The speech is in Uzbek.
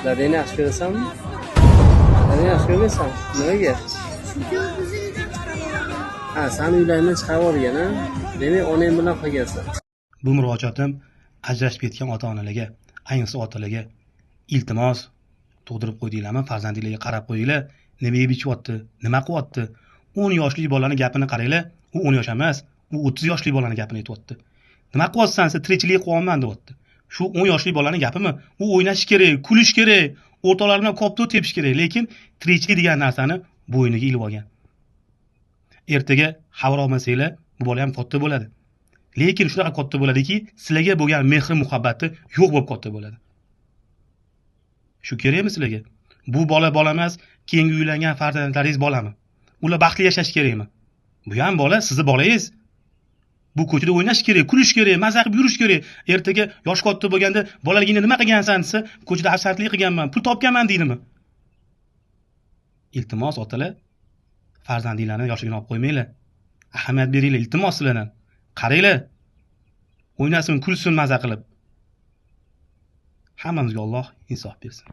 Dadangni yaxshi ko'rasanmi? Dadangni yaxshi ko'rasan? Nimaga? Ha, seni uylardan chiqarib yuborgan, ha? Demak, onang bilan qolgansan. Bu murojaatim ajrashib ketgan ota-onalarga, ayniqsa otalarga iltimos, tug'dirib qo'ydinglarmi, farzandinglarga qarab qo'yinglar, nima yeb ichyapti, nima qilyapti. 10 yoshli bolani gapini qaranglar, u 10 yosh emas, u 30 yoshli bolani gapini aytyapti. Nima qilyapsan, sen tirikchilik qilyapman deyapti. Shu 10 yoshli bolani gapimi? U o'ynash kerak, kulish kerak, o'rtoqlar bilan kopto tepish kerak, lekin tirikchilik degan narsani bo'yniga ilib olgan. Ertaga xabar olmasanglar, bu bola ham katta bo'ladi. Lekin shunaqa katta bo'ladiki, sizlarga bo'lgan mehr muhabbati yo'q bo'lib katta bo'ladi. Shu kerakmi sizlarga? Bu bola emas, keyingi uylangan farzandlaringiz bolami? Ular baxtli yashash kerakmi? Bu ham bola, sizni bolangiz. Bu ko'chada o'ynash kerak, kulish kerak, mazza qilib yurish kerak. Ertaga yosh katta bo'lganda bolaligingda nima qilgansan desa, ko'chada hasarlik qilganman, pul topganman deydimi? Iltimos otalar, farzandinglarni yoshligini olib qo'ymanglar. Ahamiyat beringlar, iltimos sizlardan. Qaranglar. O'ynasin, kulsin mazza qilib. Hammamizga Alloh insof bersin.